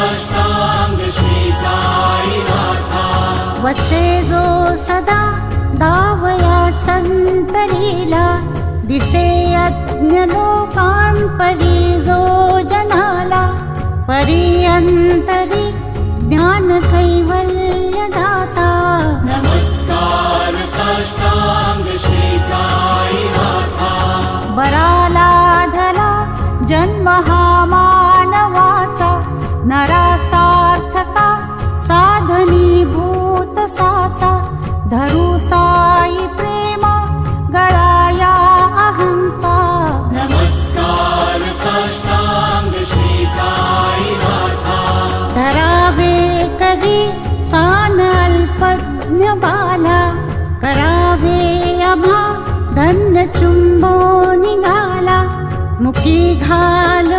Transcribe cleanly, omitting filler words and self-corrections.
साष्टांग श्री साईनाथा वसे जो सदा दावया संतरीला दिसे यज्ञ लोकांपरी जो जनाला परियंतरी ज्ञान कैवल्य दाता नमस्कार साष्टांग श्री साईनाथा बराला धला जन्म हा मानवाचा नरासार्थका साधनीभूत साचा धरू साई प्रेम गळाया अहंता नमस्कार साष्टांग श्री साईनाथा धरावे करी सान अल्पज्ञ बाला करावे अभा धन्य चुंबो निघाला मुखी घाल